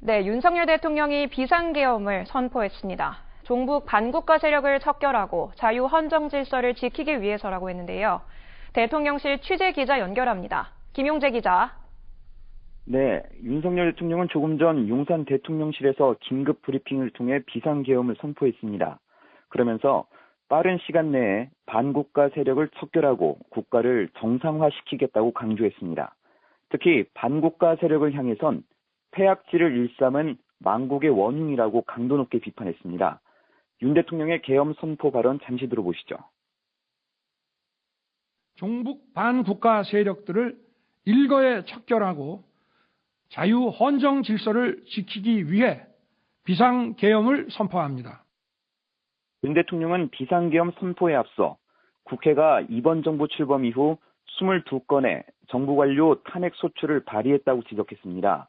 네, 윤석열 대통령이 비상계엄을 선포했습니다. 종북 반국가 세력을 척결하고 자유헌정 질서를 지키기 위해서라고 했는데요. 대통령실 취재기자 연결합니다. 김용재 기자. 네, 윤석열 대통령은 조금 전 용산 대통령실에서 긴급 브리핑을 통해 비상계엄을 선포했습니다. 그러면서 빠른 시간 내에 반국가 세력을 척결하고 국가를 정상화시키겠다고 강조했습니다. 특히 반국가 세력을 향해선 폐악질을 일삼은 망국의 원흉이라고 강도 높게 비판했습니다. 윤 대통령의 계엄 선포 발언 잠시 들어보시죠. 종북 반국가 세력들을 일거에 척결하고 자유헌정 질서를 지키기 위해 비상계엄을 선포합니다. 윤 대통령은 비상계엄 선포에 앞서 국회가 이번 정부 출범 이후 22건의 정부 관료 탄핵 소추를 발의했다고 지적했습니다.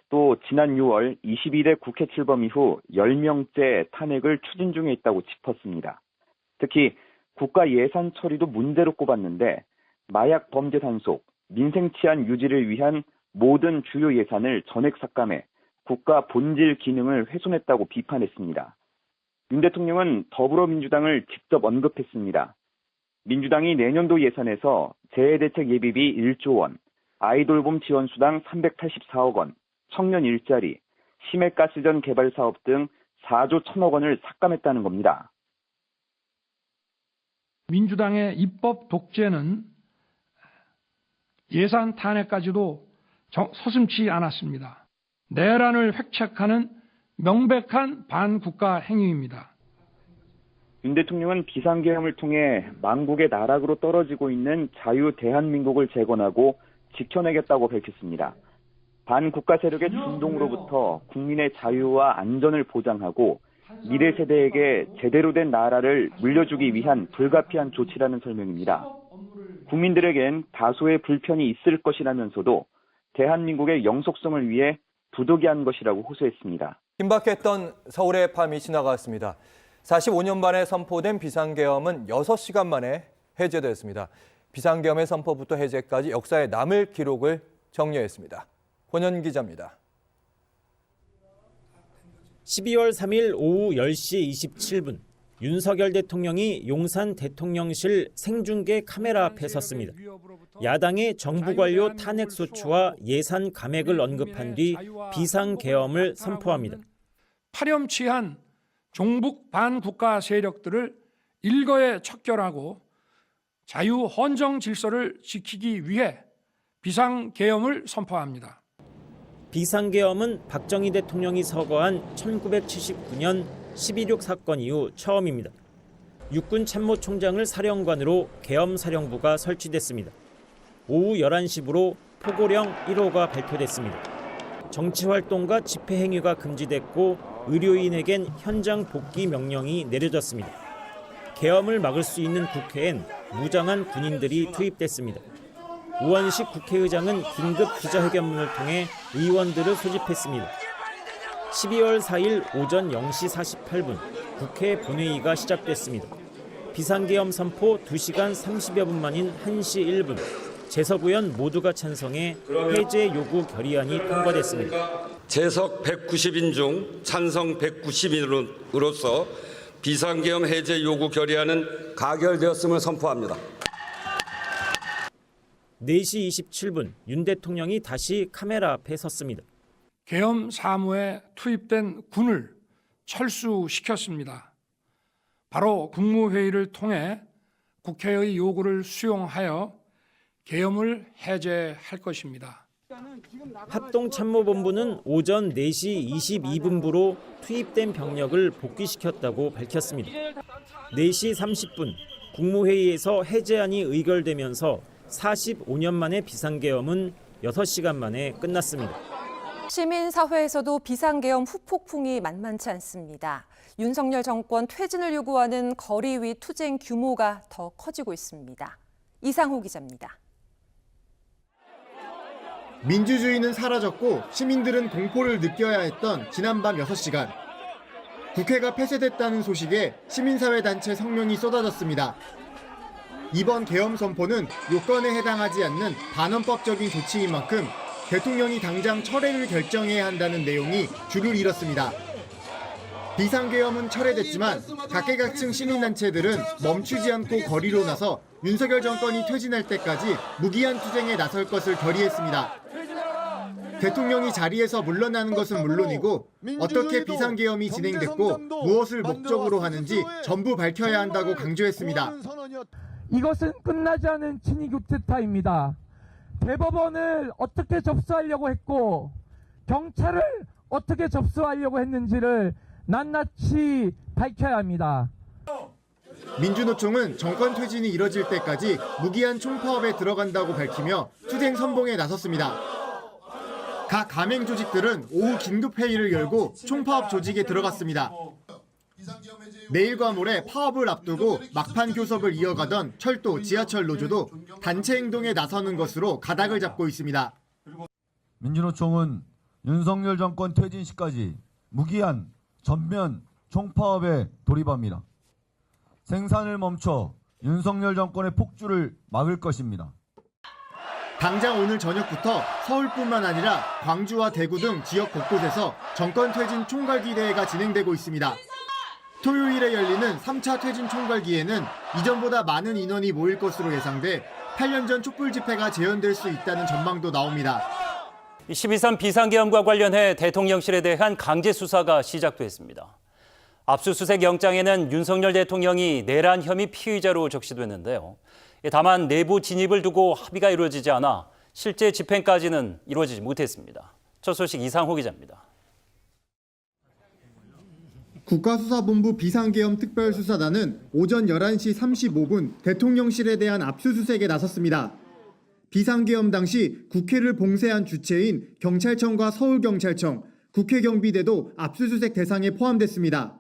또 지난 6월 22대 국회 출범 이후 10명째 탄핵을 추진 중에 있다고 짚었습니다. 특히 국가 예산 처리도 문제로 꼽았는데 마약 범죄 단속, 민생 치안 유지를 위한 모든 주요 예산을 전액 삭감해 국가 본질 기능을 훼손했다고 비판했습니다. 윤 대통령은 더불어민주당을 직접 언급했습니다. 민주당이 내년도 예산에서 재해대책 예비비 1조 원, 아이돌봄 지원수당 384억 원, 청년 일자리, 심해가스전 개발 사업 등 4조 1천억 원을 삭감했다는 겁니다. 민주당의 입법 독재는 예산 탄핵까지도 서슴지 않았습니다. 내란을 획책하는 명백한 반국가 행위입니다. 윤 대통령은 비상계엄을 통해 망국의 나락으로 떨어지고 있는 자유 대한민국을 재건하고 지켜내겠다고 밝혔습니다. 반국가 세력의 준동으로부터 국민의 자유와 안전을 보장하고 미래 세대에게 제대로 된 나라를 물려주기 위한 불가피한 조치라는 설명입니다. 국민들에겐 다소의 불편이 있을 것이라면서도 대한민국의 영속성을 위해 부득이한 것이라고 호소했습니다. 긴박했던 서울의 밤이 지나갔습니다. 45년 만에 선포된 비상계엄은 6시간 만에 해제됐습니다. 비상계엄의 선포부터 해제까지 역사에 남을 기록을 정리했습니다. 권현 기자입니다. 12월 3일 오후 10시 27분 윤석열 대통령이 용산 대통령실 생중계 카메라 앞에 섰습니다. 야당의 정부 관료 탄핵 소추와 예산 감액을 언급한 뒤 비상계엄을 선포합니다. 파렴치한 종북 반국가 세력들을 일거에 척결하고 자유헌정 질서를 지키기 위해 비상계엄을 선포합니다. 비상계엄은 박정희 대통령이 서거한 1979년 12.6 사건 이후 처음입니다. 육군 참모총장을 사령관으로 계엄사령부가 설치됐습니다. 오후 11시부로 포고령 1호가 발표됐습니다. 정치활동과 집회행위가 금지됐고 의료인에겐 현장 복귀 명령이 내려졌습니다. 계엄을 막을 수 있는 국회엔 무장한 군인들이 투입됐습니다. 우원식 국회의장은 긴급 기자회견문을 통해 의원들을 소집했습니다. 12월 4일 오전 0시 48분 국회 본회의가 시작됐습니다. 비상계엄 선포 2시간 30여 분 만인 1시 1분 재석 의원 모두가 찬성해 해제 요구 결의안이 통과됐습니다. 재석 190인 중 찬성 190인으로서 비상계엄 해제 요구 결의안은 가결되었음을 선포합니다. 4시 27분 윤 대통령이 다시 카메라 앞에 섰습니다. 계엄 사무에 투입된 군을 철수시켰습니다. 바로 국무회의를 통해 국회의 요구를 수용하여 계엄을 해제할 것입니다. 합동참모본부는 오전 4시 22분부로 투입된 병력을 복귀시켰다고 밝혔습니다. 4시 30분 국무회의에서 해제안이 의결되면서 45년 만의 비상계엄은 6시간 만에 끝났습니다. 시민사회에서도 비상계엄 후폭풍이 만만치 않습니다. 윤석열 정권 퇴진을 요구하는 거리 위 투쟁 규모가 더 커지고 있습니다. 이상호 기자입니다. 민주주의는 사라졌고 시민들은 공포를 느껴야 했던 지난밤 6시간. 국회가 폐쇄됐다는 소식에 시민사회 단체 성명이 쏟아졌습니다. 이번 계엄 선포는 요건에 해당하지 않는 반헌법적인 조치인 만큼 대통령이 당장 철회를 결정해야 한다는 내용이 줄을 이뤘습니다. 비상계엄은 철회됐지만 각계각층 시민단체들은 멈추지 않고 거리로 나서 윤석열 정권이 퇴진할 때까지 무기한 투쟁에 나설 것을 결의했습니다. 대통령이 자리에서 물러나는 것은 물론이고 어떻게 비상계엄이 진행됐고 무엇을 목적으로 하는지 전부 밝혀야 한다고 강조했습니다. 이것은 끝나지 않은 친위 쿠데타입니다. 대법원을 어떻게 접수하려고 했고 경찰을 어떻게 접수하려고 했는지를 낱낱이 밝혀야 합니다. 민주노총은 정권 퇴진이 이뤄질 때까지 무기한 총파업에 들어간다고 밝히며 투쟁 선봉에 나섰습니다. 각 가맹 조직들은 오후 긴급회의를 열고 총파업 조직에 들어갔습니다. 내일과 모레 파업을 앞두고 막판 교섭을 이어가던 철도, 지하철 노조도 단체 행동에 나서는 것으로 가닥을 잡고 있습니다. 민주노총은 윤석열 정권 퇴진 시까지 무기한 전면 총파업에 돌입합니다. 생산을 멈춰 윤석열 정권의 폭주를 막을 것입니다. 당장 오늘 저녁부터 서울뿐만 아니라 광주와 대구 등 지역 곳곳에서 정권 퇴진 총괄기대회가 진행되고 있습니다. 토요일에 열리는 3차 퇴진 총괄기에는 이전보다 많은 인원이 모일 것으로 예상돼 8년 전 촛불 집회가 재현될 수 있다는 전망도 나옵니다. 12.3 비상계엄과 관련해 대통령실에 대한 강제 수사가 시작됐습니다. 압수수색 영장에는 윤석열 대통령이 내란 혐의 피의자로 적시됐는데요. 다만 내부 진입을 두고 합의가 이루어지지 않아 실제 집행까지는 이루어지지 못했습니다. 첫 소식 이상호 기자입니다. 국가수사본부 비상계엄 특별수사단은 오전 11시 35분 대통령실에 대한 압수수색에 나섰습니다. 비상계엄 당시 국회를 봉쇄한 주체인 경찰청과 서울경찰청, 국회경비대도 압수수색 대상에 포함됐습니다.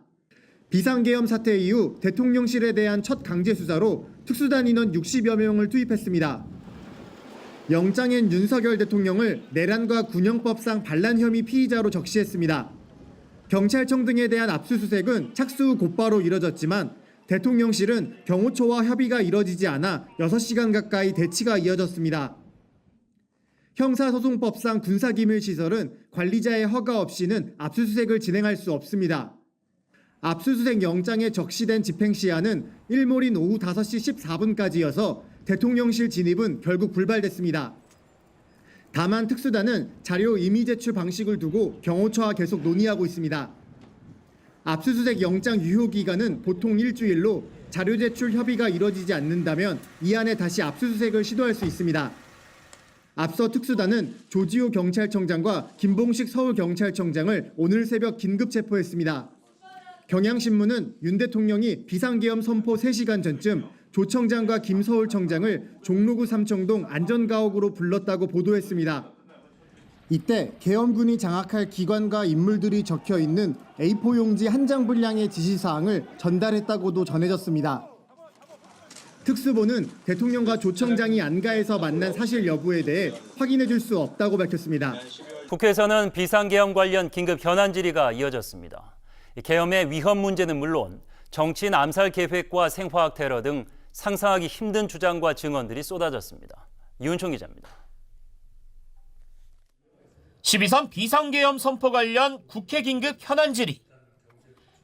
비상계엄 사태 이후 대통령실에 대한 첫 강제수사로 특수단 인원 60여 명을 투입했습니다. 영장엔 윤석열 대통령을 내란과 군형법상 반란 혐의 피의자로 적시했습니다. 경찰청 등에 대한 압수수색은 착수 후 곧바로 이뤄졌지만 대통령실은 경호처와 협의가 이뤄지지 않아 6시간 가까이 대치가 이어졌습니다. 형사소송법상 군사기밀시설은 관리자의 허가 없이는 압수수색을 진행할 수 없습니다. 압수수색 영장에 적시된 집행시한은 일몰인 오후 5시 14분까지여서 대통령실 진입은 결국 불발됐습니다. 다만 특수단은 자료 임의 제출 방식을 두고 경호처와 계속 논의하고 있습니다. 압수수색 영장 유효 기간은 보통 일주일로 자료 제출 협의가 이뤄지지 않는다면 이 안에 다시 압수수색을 시도할 수 있습니다. 앞서 특수단은 조지호 경찰청장과 김봉식 서울경찰청장을 오늘 새벽 긴급 체포했습니다. 경향신문은 윤 대통령이 비상계엄 선포 3시간 전쯤 조 청장과 김 서울청장을 종로구 삼청동 안전가옥으로 불렀다고 보도했습니다. 이때 계엄군이 장악할 기관과 인물들이 적혀 있는 A4 용지 한 장 분량의 지시사항을 전달했다고도 전해졌습니다. 특수본은 대통령과 조 청장이 안가에서 만난 사실 여부에 대해 확인해 줄 수 없다고 밝혔습니다. 국회에서는 비상계엄 관련 긴급 현안 질의가 이어졌습니다. 계엄의 위험 문제는 물론 정치인 암살 계획과 생화학 테러 등 상상하기 힘든 주장과 증언들이 쏟아졌습니다. 이윤총 기자입니다. 12.3 비상계엄 선포 관련 국회 긴급 현안 질의.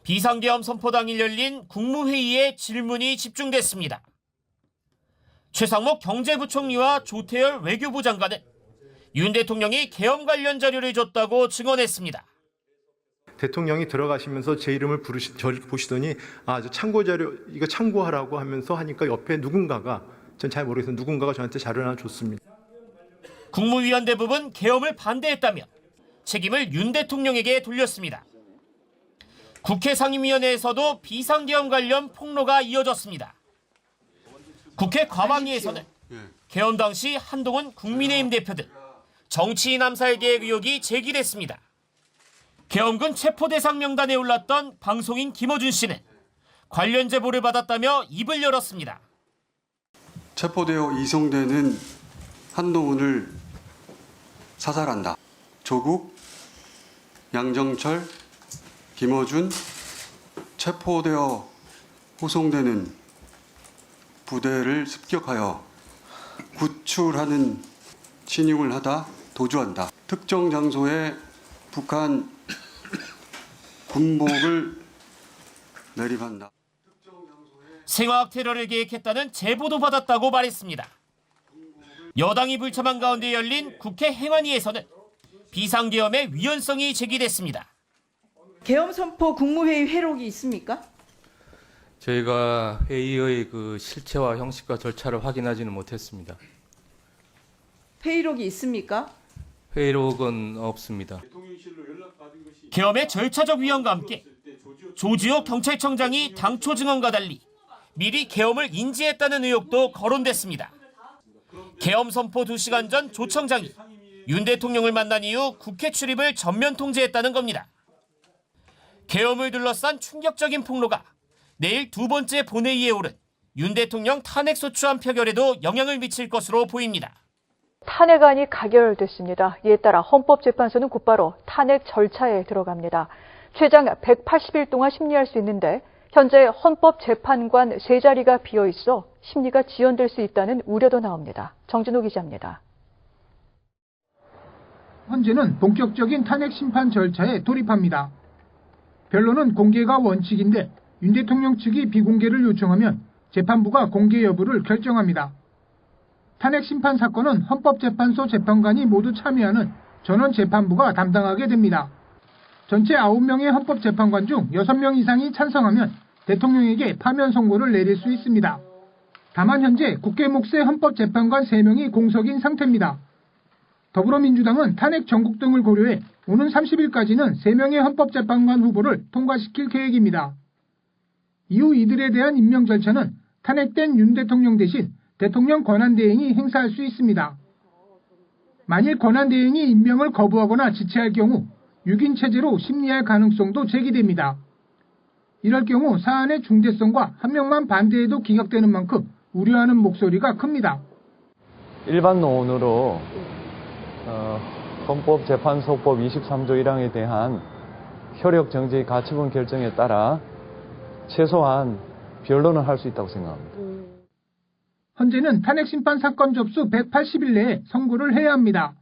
비상계엄 선포 당일 열린 국무회의에 질문이 집중됐습니다. 최상목 경제부총리와 조태열 외교부 장관은 윤 대통령이 계엄 관련 자료를 줬다고 증언했습니다. 대통령이 들어가시면서 제 이름을 저를 보시더니 저 참고 자료 이거 참고하라고 하면서 하니까 옆에 누군가가 전 잘 모르겠어요. 누군가가 저한테 자료를 하나 줬습니다. 국무위원 대부분 계엄을 반대했다며 책임을 윤 대통령에게 돌렸습니다. 국회 상임위원회에서도 비상계엄 관련 폭로가 이어졌습니다. 국회 과방위에서는 계엄 당시 한동훈 국민의힘 대표 등 정치인 암살 계획 의혹이 제기됐습니다. 계엄군 체포 대상 명단에 올랐던 방송인 김어준 씨는 관련 제보를 받았다며 입을 열었습니다. 체포되어 이송되는 한동훈을 사살한다. 조국, 양정철, 김어준 체포되어 호송되는 부대를 습격하여 구출하는 신용을 하다 도주한다. 특정 장소에 북한 군복을 매립한다. 생화학 테러를 계획했다는 제보도 받았다고 말했습니다. 여당이 불참한 가운데 열린 국회 행안위에서는 비상계엄의 위헌성이 제기됐습니다. 계엄 선포 국무회의 회록이 있습니까? 저희가 회의의 그 실체와 형식과 절차를 확인하지는 못했습니다. 회의록이 있습니까? 회의록은 없습니다. 계엄의 절차적 위헌과 함께 조지호 경찰청장이 당초 증언과 달리 미리 계엄을 인지했다는 의혹도 거론됐습니다. 계엄 선포 2시간 전 조 청장이 윤 대통령을 만난 이후 국회 출입을 전면 통제했다는 겁니다. 계엄을 둘러싼 충격적인 폭로가 내일 두 번째 본회의에 오른 윤 대통령 탄핵소추안 표결에도 영향을 미칠 것으로 보입니다. 탄핵안이 가결됐습니다. 이에 따라 헌법재판소는 곧바로 탄핵 절차에 들어갑니다. 최장 180일 동안 심리할 수 있는데 현재 헌법재판관 3자리가 비어 있어 심리가 지연될 수 있다는 우려도 나옵니다. 정진호 기자입니다. 현재는 본격적인 탄핵 심판 절차에 돌입합니다. 변론은 공개가 원칙인데 윤 대통령 측이 비공개를 요청하면 재판부가 공개 여부를 결정합니다. 탄핵 심판 사건은 헌법재판소 재판관이 모두 참여하는 전원재판부가 담당하게 됩니다. 전체 9명의 헌법재판관 중 6명 이상이 찬성하면 대통령에게 파면 선고를 내릴 수 있습니다. 다만 현재 국회 몫의 헌법재판관 3명이 공석인 상태입니다. 더불어민주당은 탄핵 전국 등을 고려해 오는 30일까지는 3명의 헌법재판관 후보를 통과시킬 계획입니다. 이후 이들에 대한 임명 절차는 탄핵된 윤 대통령 대신 대통령 권한대행이 행사할 수 있습니다. 만일 권한대행이 임명을 거부하거나 지체할 경우 6인 체제로 심리할 가능성도 제기됩니다. 이럴 경우 사안의 중대성과 한 명만 반대해도 기각되는 만큼 우려하는 목소리가 큽니다. 일반 논으로 헌법재판소법 23조 1항에 대한 효력 정지의 가처분 결정에 따라 최소한 변론을 할 수 있다고 생각합니다. 현재는 탄핵심판 사건 접수 180일 내에 선고를 해야 합니다.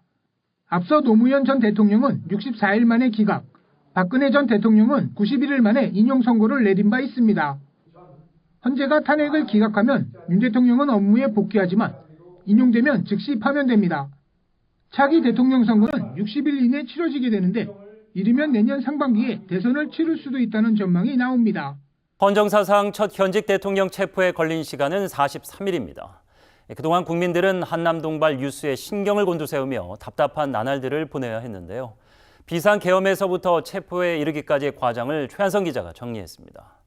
앞서 노무현 전 대통령은 64일 만에 기각, 박근혜 전 대통령은 91일 만에 인용 선고를 내린 바 있습니다. 헌재가 탄핵을 기각하면 윤 대통령은 업무에 복귀하지만 인용되면 즉시 파면됩니다. 차기 대통령 선거는 60일 이내 치러지게 되는데 이르면 내년 상반기에 대선을 치를 수도 있다는 전망이 나옵니다. 헌정사상 첫 현직 대통령 체포에 걸린 시간은 43일입니다. 그동안 국민들은 한남동발 뉴스에 신경을 곤두세우며 답답한 나날들을 보내야 했는데요. 비상계엄에서부터 체포에 이르기까지의 과정을 최한성 기자가 정리했습니다.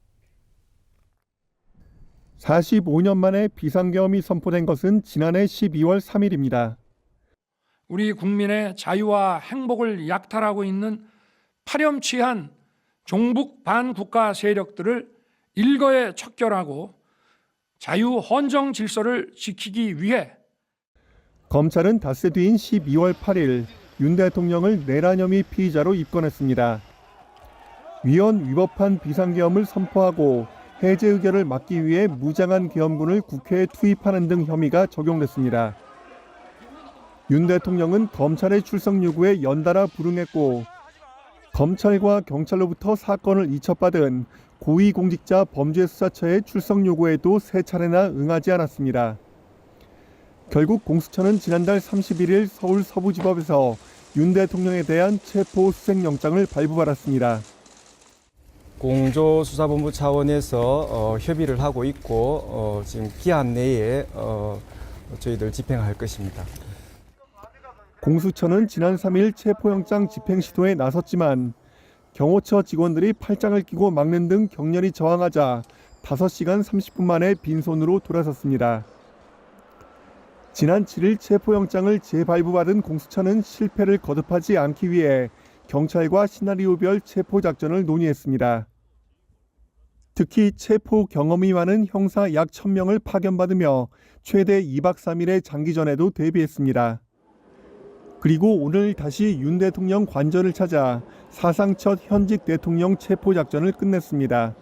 45년 만에 비상계엄이 선포된 것은 지난해 12월 3일입니다. 우리 국민의 자유와 행복을 약탈하고 있는 파렴치한 종북 반국가 세력들을 일거에 척결하고 자유 헌정 질서를 지키기 위해 검찰은 닷새 뒤인 12월 8일 윤 대통령을 내란 혐의 피의자로 입건했습니다. 위헌 위법한 비상계엄을 선포하고 해제 의결을 막기 위해 무장한 계엄군을 국회에 투입하는 등 혐의가 적용됐습니다. 윤 대통령은 검찰의 출석 요구에 연달아 불응했고 검찰과 경찰로부터 사건을 이첩받은 고위공직자 범죄수사처의 출석 요구에도 3차례나 응하지 않았습니다. 결국 공수처는 지난달 31일 서울 서부지법에서 윤 대통령에 대한 체포 수색영장을 발부받았습니다. 공조수사본부 차원에서 협의를 하고 있고 지금 기한 내에 저희들 집행할 것입니다. 공수처는 지난 3일 체포영장 집행 시도에 나섰지만 경호처 직원들이 팔짱을 끼고 막는 등 격렬히 저항하자 5시간 30분 만에 빈손으로 돌아섰습니다. 지난 7일 체포영장을 재발부받은 공수처는 실패를 거듭하지 않기 위해 경찰과 시나리오별 체포작전을 논의했습니다. 특히 체포 경험이 많은 형사 약 1000명을 파견받으며 최대 2박 3일의 장기전에도 대비했습니다. 그리고 오늘 다시 윤 대통령 관저를 찾아 사상 첫 현직 대통령 체포작전을 끝냈습니다.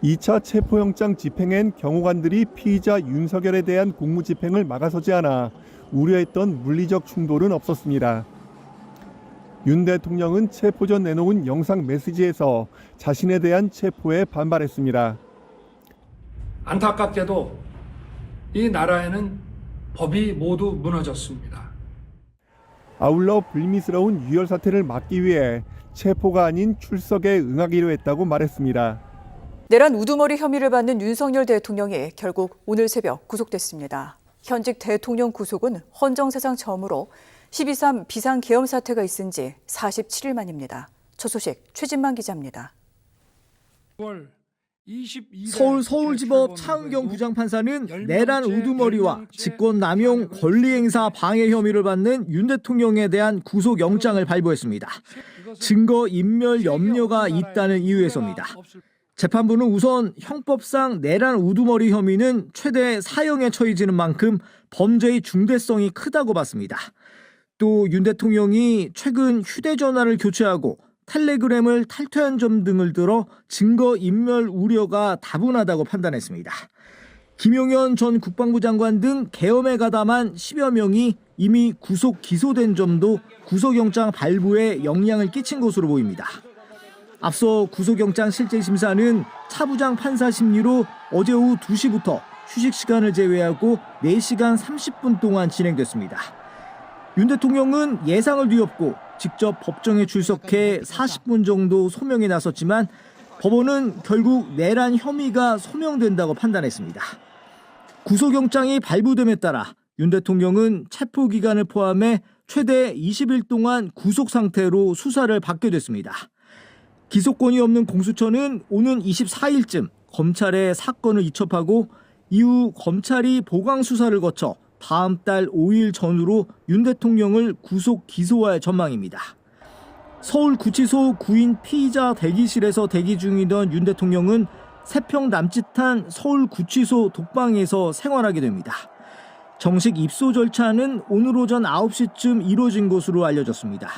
2차 체포영장 집행엔 경호관들이 피의자 윤석열에 대한 공무집행을 막아서지 않아 우려했던 물리적 충돌은 없었습니다. 윤 대통령은 체포 전 내놓은 영상 메시지에서 자신에 대한 체포에 반발했습니다. 안타깝게도 이 나라에는 법이 모두 무너졌습니다. 아울러 불미스러운 유혈 사태를 막기 위해 체포가 아닌 출석에 응하기로 했다고 말했습니다. 내란 우두머리 혐의를 받는 윤석열 대통령이 결국 오늘 새벽 구속됐습니다. 현직 대통령 구속은 헌정사상 처음으로 12.3 비상계엄 사태가 있은 지 47일 만입니다. 첫 소식 최진만 기자입니다. 서울 서울지법 차은경 부장판사는 내란 우두머리와 직권남용 권리행사 방해 혐의를 받는 윤 대통령에 대한 구속영장을 발부했습니다. 증거인멸 염려가 있다는 이유에서입니다. 재판부는 우선 형법상 내란 우두머리 혐의는 최대 사형에 처해지는 만큼 범죄의 중대성이 크다고 봤습니다. 또 윤 대통령이 최근 휴대전화를 교체하고 텔레그램을 탈퇴한 점 등을 들어 증거인멸 우려가 다분하다고 판단했습니다. 김용현 전 국방부 장관 등 계엄에 가담한 10여 명이 이미 구속 기소된 점도 구속영장 발부에 영향을 끼친 것으로 보입니다. 앞서 구속영장 실질심사는 차부장 판사 심리로 어제 오후 2시부터 휴식 시간을 제외하고 4시간 30분 동안 진행됐습니다. 윤 대통령은 예상을 뒤엎고 직접 법정에 출석해 40분 정도 소명에 나섰지만 법원은 결국 내란 혐의가 소명된다고 판단했습니다. 구속영장이 발부됨에 따라 윤 대통령은 체포 기간을 포함해 최대 20일 동안 구속 상태로 수사를 받게 됐습니다. 기소권이 없는 공수처는 오는 24일쯤 검찰에 사건을 이첩하고 이후 검찰이 보강 수사를 거쳐 다음 달 5일 전후로 윤 대통령을 구속 기소할 전망입니다. 서울구치소 구인 피의자 대기실에서 대기 중이던 윤 대통령은 3평 남짓한 서울구치소 독방에서 생활하게 됩니다. 정식 입소 절차는 오늘 오전 9시쯤 이루어진 것으로 알려졌습니다.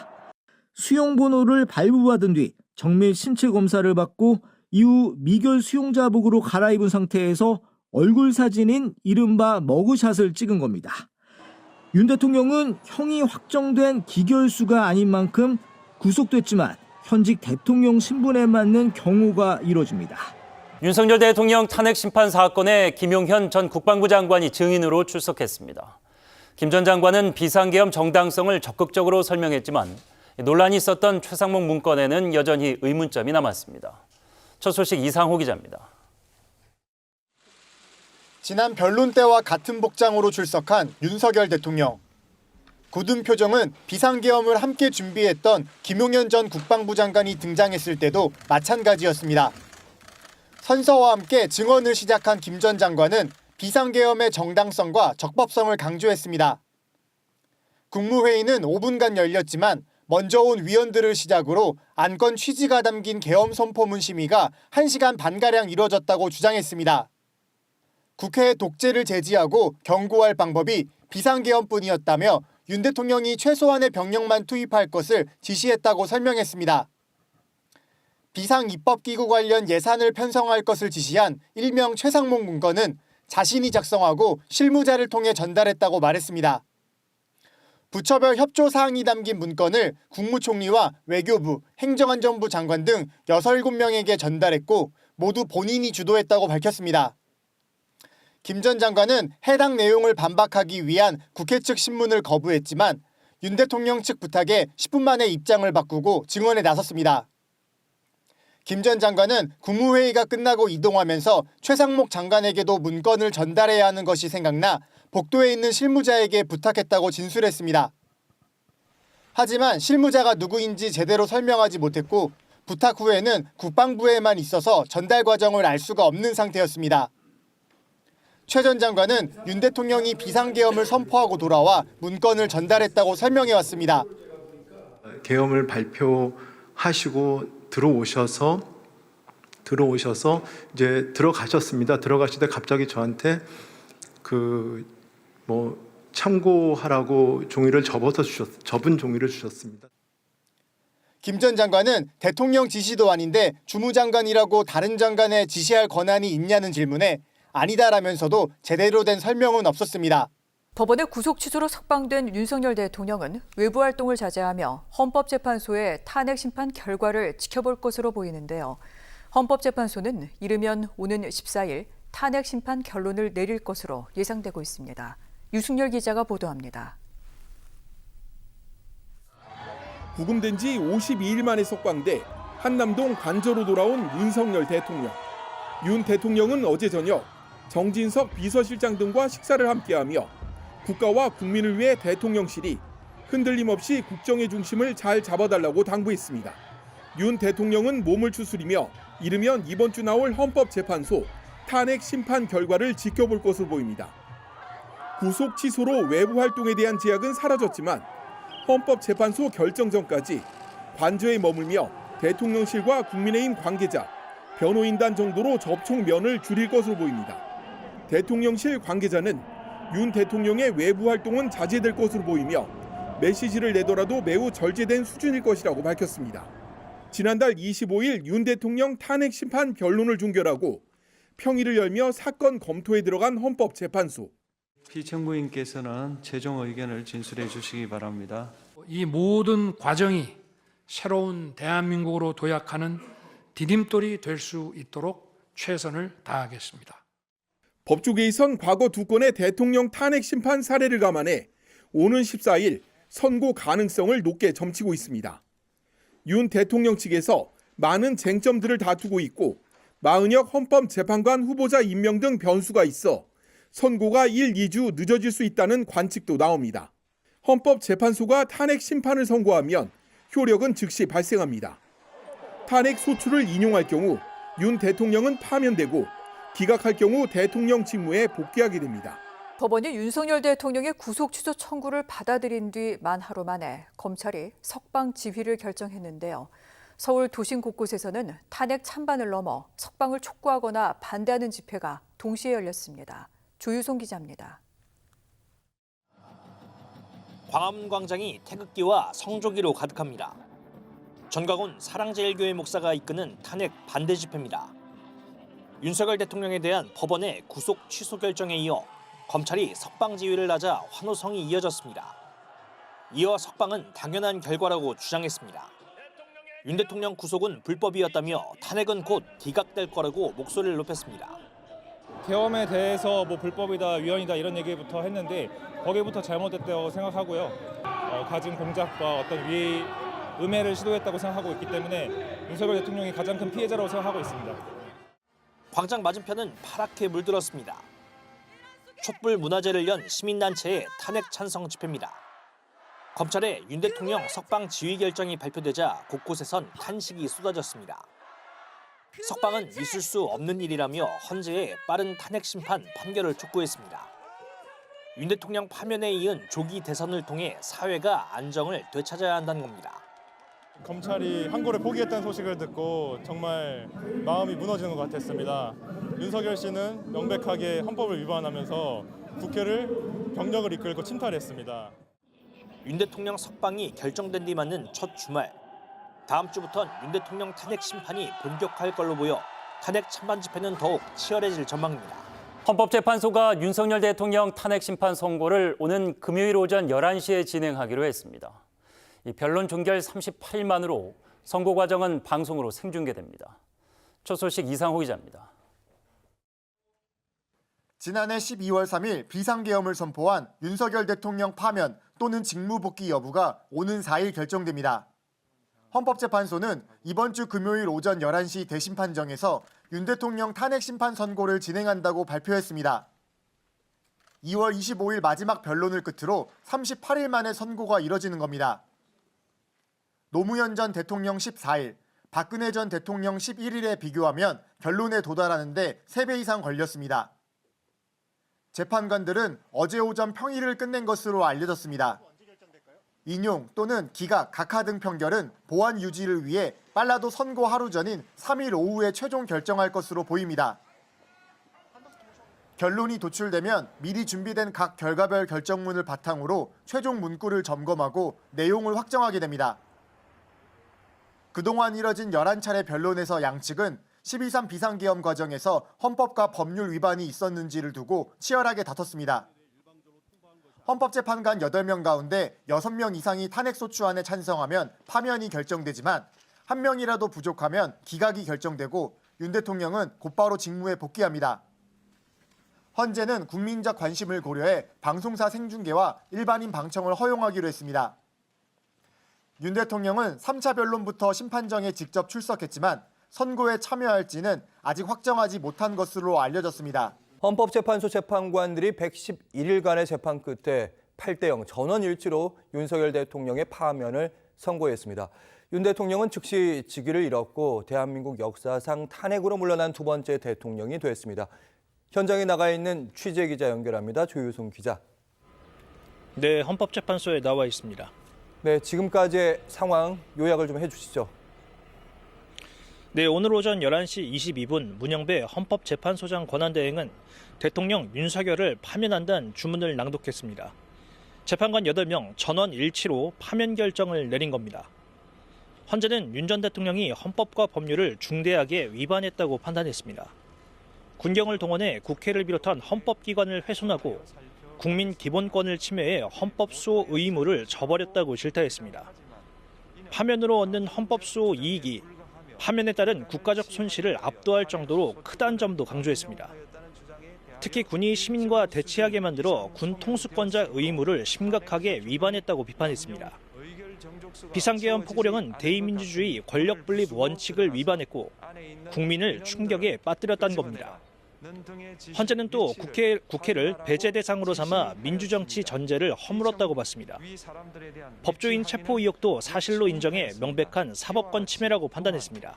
수용번호를 발부받은 뒤 정밀 신체 검사를 받고 이후 미결 수용자복으로 갈아입은 상태에서 얼굴 사진인 이른바 머그샷을 찍은 겁니다. 윤 대통령은 형이 확정된 기결수가 아닌 만큼 구속됐지만 현직 대통령 신분에 맞는 경호가 이뤄집니다. 윤석열 대통령 탄핵 심판 사건에 김용현 전 국방부 장관이 증인으로 출석했습니다. 김 전 장관은 비상계엄 정당성을 적극적으로 설명했지만 논란이 있었던 최상목 문건에는 여전히 의문점이 남았습니다. 첫 소식 이상호 기자입니다. 지난 변론 때와 같은 복장으로 출석한 윤석열 대통령. 굳은 표정은 비상계엄을 함께 준비했던 김용현 전 국방부 장관이 등장했을 때도 마찬가지였습니다. 선서와 함께 증언을 시작한 김 전 장관은 비상계엄의 정당성과 적법성을 강조했습니다. 국무회의는 5분간 열렸지만 먼저 온 위원들을 시작으로 안건 취지가 담긴 계엄 선포문 심의가 1시간 반가량 이뤄졌다고 주장했습니다. 국회의 독재를 제지하고 경고할 방법이 비상계엄뿐이었다며 윤 대통령이 최소한의 병력만 투입할 것을 지시했다고 설명했습니다. 비상입법기구 관련 예산을 편성할 것을 지시한 일명 최상목 문건은 자신이 작성하고 실무자를 통해 전달했다고 말했습니다. 부처별 협조 사항이 담긴 문건을 국무총리와 외교부, 행정안전부 장관 등 6, 7명에게 전달했고 모두 본인이 주도했다고 밝혔습니다. 김 전 장관은 해당 내용을 반박하기 위한 국회 측 신문을 거부했지만 윤 대통령 측 부탁에 10분 만에 입장을 바꾸고 증언에 나섰습니다. 김 전 장관은 국무회의가 끝나고 이동하면서 최상목 장관에게도 문건을 전달해야 하는 것이 생각나 복도에 있는 실무자에게 부탁했다고 진술했습니다. 하지만 실무자가 누구인지 제대로 설명하지 못했고 부탁 후에는 국방부에만 있어서 전달 과정을 알 수가 없는 상태였습니다. 최 전 장관은 윤 대통령이 비상계엄을 선포하고 돌아와 문건을 전달했다고 설명해왔습니다. 계엄을 발표하시고 들어오셔서 이제 들어가셨습니다. 들어가시다 갑자기 저한테 참고하라고 종이를 접은 종이를 주셨습니다. 김 전 장관은 대통령 지시도 아닌데 주무장관이라고 다른 장관에 지시할 권한이 있냐는 질문에 아니다라면서도 제대로 된 설명은 없었습니다. 법원의 구속 취소로 석방된 윤석열 대통령은 외부 활동을 자제하며 헌법재판소의 탄핵 심판 결과를 지켜볼 것으로 보이는데요. 헌법재판소는 이르면 오는 14일 탄핵 심판 결론을 내릴 것으로 예상되고 있습니다. 유승열 기자가 보도합니다. 구금된 지 52일 만에 석방돼 한남동 관저로 돌아온 윤석열 대통령. 윤 대통령은 어제 저녁 정진석 비서실장 등과 식사를 함께하며 국가와 국민을 위해 대통령실이 흔들림 없이 국정의 중심을 잘 잡아달라고 당부했습니다. 윤 대통령은 몸을 추스리며 이르면 이번 주 나올 헌법재판소 탄핵 심판 결과를 지켜볼 것으로 보입니다. 구속 취소로 외부 활동에 대한 제약은 사라졌지만 헌법재판소 결정 전까지 관저에 머물며 대통령실과 국민의힘 관계자, 변호인단 정도로 접촉면을 줄일 것으로 보입니다. 대통령실 관계자는 윤 대통령의 외부 활동은 자제될 것으로 보이며 메시지를 내더라도 매우 절제된 수준일 것이라고 밝혔습니다. 지난달 25일 윤 대통령 탄핵 심판 변론을 종결하고 평일을 열며 사건 검토에 들어간 헌법재판소. 피청구인께서는 최종 의견을 진술해 주시기 바랍니다. 이 모든 과정이 새로운 대한민국으로 도약하는 디딤돌이 될 수 있도록 최선을 다하겠습니다. 법조계에선 과거 2건의 대통령 탄핵 심판 사례를 감안해 오는 14일 선고 가능성을 높게 점치고 있습니다. 윤 대통령 측에서 많은 쟁점들을 다투고 있고 마은혁 헌법재판관 후보자 임명 등 변수가 있어 선고가 1, 2주 늦어질 수 있다는 관측도 나옵니다. 헌법재판소가 탄핵 심판을 선고하면 효력은 즉시 발생합니다. 탄핵 소추를 인용할 경우 윤 대통령은 파면되고 기각할 경우 대통령 직무에 복귀하게 됩니다. 법원이 윤석열 대통령의 구속 취소 청구를 받아들인 뒤 만 하루 만에 검찰이 석방 지휘를 결정했는데요. 서울 도심 곳곳에서는 탄핵 찬반을 넘어 석방을 촉구하거나 반대하는 집회가 동시에 열렸습니다. 조유송 기자입니다. 광화문광장이 태극기와 성조기로 가득합니다. 전광훈 사랑제일교회 목사가 이끄는 탄핵 반대 집회입니다. 윤석열 대통령에 대한 법원의 구속 취소 결정에 이어 검찰이 석방 지휘를 하자 환호성이 이어졌습니다. 이어 석방은 당연한 결과라고 주장했습니다. 윤 대통령 구속은 불법이었다며 탄핵은 곧 기각될 거라고 목소리를 높였습니다. 계엄에 대해서 불법이다, 위헌이다 이런 얘기부터 했는데 거기부터 잘못됐다고 생각하고요. 가진 공작과 어떤 음해를 시도했다고 생각하고 있기 때문에 윤석열 대통령이 가장 큰 피해자라고 생각하고 있습니다. 광장 맞은편은 파랗게 물들었습니다. 촛불 문화제를 연 시민단체의 탄핵 찬성 집회입니다. 검찰의 윤 대통령 석방 지휘 결정이 발표되자 곳곳에선 탄식이 쏟아졌습니다. 석방은 있을 수 없는 일이라며 헌재의 빠른 탄핵 심판 판결을 촉구했습니다. 윤 대통령 파면에 이은 조기 대선을 통해 사회가 안정을 되찾아야 한다는 겁니다. 검찰이 항고를 포기했다는 소식을 듣고 정말 마음이 무너지는 것 같았습니다. 윤석열 씨는 명백하게 헌법을 위반하면서 국회를 병력을 이끌고 침탈했습니다. 윤 대통령 석방이 결정된 뒤 맞는 첫 주말. 다음 주부터는 윤 대통령 탄핵 심판이 본격화할 걸로 보여 탄핵 찬반 집회는 더욱 치열해질 전망입니다. 헌법재판소가 윤석열 대통령 탄핵 심판 선고를 오는 금요일 오전 11시에 진행하기로 했습니다. 이 변론 종결 38일 만으로 선고 과정은 방송으로 생중계됩니다. 첫 소식 이상호 기자입니다. 지난해 12월 3일 비상계엄을 선포한 윤석열 대통령 파면 또는 직무복귀 여부가 오는 4일 결정됩니다. 헌법재판소는 이번 주 금요일 오전 11시 대심 판정에서 윤 대통령 탄핵 심판 선고를 진행한다고 발표했습니다. 2월 25일 마지막 변론을 끝으로 38일 만에 선고가 이뤄지는 겁니다. 노무현 전 대통령 14일, 박근혜 전 대통령 11일에 비교하면 결론에 도달하는데 3배 이상 걸렸습니다. 재판관들은 어제 오전 평일을 끝낸 것으로 알려졌습니다. 인용 또는 기각, 각하 등 판결은 보안 유지를 위해 빨라도 선고 하루 전인 3일 오후에 최종 결정할 것으로 보입니다. 결론이 도출되면 미리 준비된 각 결과별 결정문을 바탕으로 최종 문구를 점검하고 내용을 확정하게 됩니다. 그동안 이뤄진 11차례 변론에서 양측은 12.3 비상계엄 과정에서 헌법과 법률 위반이 있었는지를 두고 치열하게 다퉜습니다. 헌법재판관 8명 가운데 6명 이상이 탄핵소추안에 찬성하면 파면이 결정되지만 1명이라도 부족하면 기각이 결정되고 윤 대통령은 곧바로 직무에 복귀합니다. 헌재는 국민적 관심을 고려해 방송사 생중계와 일반인 방청을 허용하기로 했습니다. 윤 대통령은 3차 변론부터 심판정에 직접 출석했지만 선고에 참여할지는 아직 확정하지 못한 것으로 알려졌습니다. 헌법재판소 재판관들이 111일간의 재판 끝에 8대0 전원 일치로 윤석열 대통령의 파면을 선고했습니다. 윤 대통령은 즉시 직위를 잃었고 대한민국 역사상 탄핵으로 물러난 두 번째 대통령이 됐습니다. 현장에 나가 있는 취재기자 연결합니다. 조유송 기자. 네, 헌법재판소에 나와 있습니다. 네, 지금까지의 상황 요약을 좀 해주시죠. 네, 오늘 오전 11시 22분 문영배 헌법재판소장 권한대행은 대통령 윤석열을 파면한다는 주문을 낭독했습니다. 재판관 8명 전원 일치로 파면 결정을 내린 겁니다. 헌재는 윤 전 대통령이 헌법과 법률을 중대하게 위반했다고 판단했습니다. 군경을 동원해 국회를 비롯한 헌법기관을 훼손하고 국민 기본권을 침해해 헌법수호 의무를 저버렸다고 질타했습니다. 파면으로 얻는 헌법수호 이익이 파면에 따른 국가적 손실을 압도할 정도로 크다는 점도 강조했습니다. 특히 군이 시민과 대치하게 만들어 군 통수권자 의무를 심각하게 위반했다고 비판했습니다. 비상계엄 포고령은 대의민주주의 권력분립 원칙을 위반했고 국민을 충격에 빠뜨렸다는 겁니다. 헌재는 또 국회를 배제 대상으로 삼아 민주정치 전제를 허물었다고 봤습니다. 법조인 체포 의혹도 사실로 인정해 명백한 사법권 침해라고 판단했습니다.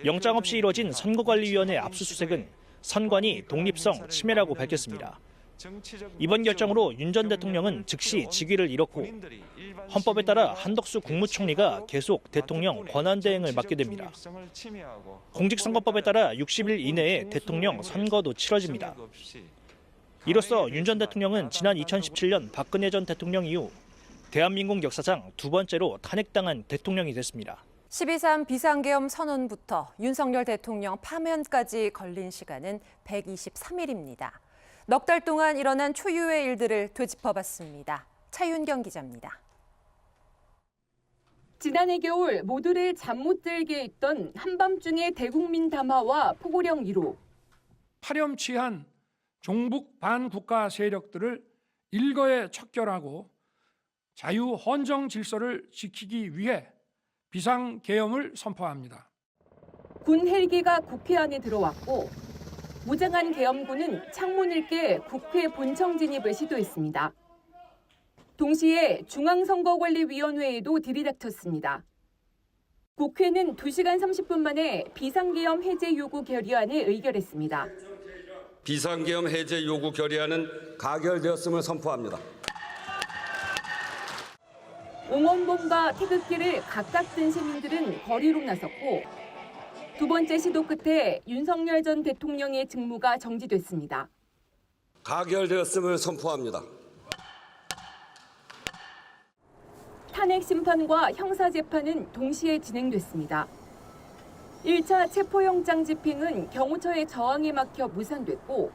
영장 없이 이뤄진 선거관리위원회 압수수색은 선관위 독립성 침해라고 밝혔습니다. 이번 결정으로 윤 전 대통령은 즉시 직위를 잃었고 헌법에 따라 한덕수 국무총리가 계속 대통령 권한대행을 맡게 됩니다. 공직선거법에 따라 60일 이내에 대통령 선거도 치러집니다. 이로써 윤 전 대통령은 지난 2017년 박근혜 전 대통령 이후 대한민국 역사상 두 번째로 탄핵당한 대통령이 됐습니다. 12.3 비상계엄 선언부터 윤석열 대통령 파면까지 걸린 시간은 123일입니다. 넉 달 동안 일어난 초유의 일들을 되짚어봤습니다. 차윤경 기자입니다. 지난해 겨울 모두를 잠 못 들게 했던 한밤중의 대국민 담화와 포고령 1호. 파렴치한 종북 반국가 세력들을 일거에 척결하고 자유 헌정 질서를 지키기 위해 비상계엄을 선포합니다. 군 헬기가 국회 안에 들어왔고 무장한 계엄군은 창문을 깨 국회 본청 진입을 시도했습니다. 동시에 중앙선거관리위원회에도 들이닥쳤습니다. 국회는 2시간 30분 만에 비상계엄 해제 요구 결의안을 의결했습니다. 비상계엄 해제 요구 결의안은 가결되었음을 선포합니다. 응원봉과 태극기를 각각 든 시민들은 거리로 나섰고 두 번째 시도 끝에 윤석열 전 대통령의 직무가 정지됐습니다. 가결되었음을 선포합니다. 탄핵 심판과 형사재판은 동시에 진행됐습니다. 1차 체포영장 집행은 경호처의 저항에 막혀 무산됐고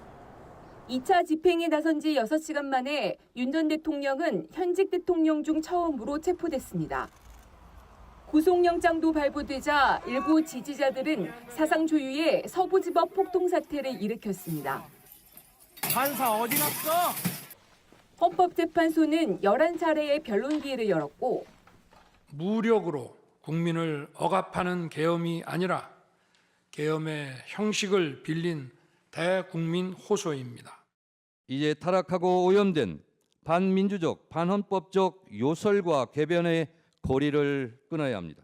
2차 집행에 나선 지 6시간 만에 윤 전 대통령은 현직 대통령 중 처음으로 체포됐습니다. 구속영장도 발부되자 일부 지지자들은 사상 초유의 서부지법 폭동 사태를 일으켰습니다. 판사 어디 갔어? 헌법재판소는 11차례의 변론 기회를 열었고 무력으로 국민을 억압하는 계엄이 아니라 계엄의 형식을 빌린 대국민 호소입니다. 이제 타락하고 오염된 반민주적, 반헌법적 요설과 궤변의 고리를 끊어야 합니다.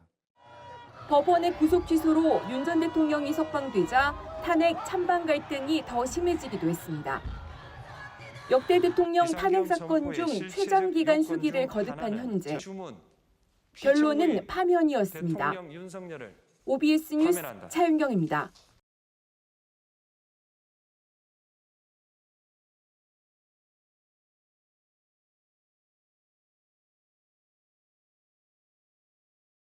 법원의 구속 취소로 윤 전 대통령이 석방되자 탄핵 찬반 갈등이 더 심해지기도 했습니다. 역대 대통령 탄핵 사건 중 최장 기간 수기를 거듭한 현재. 결론은 파면이었습니다. OBS 뉴스 차윤경입니다.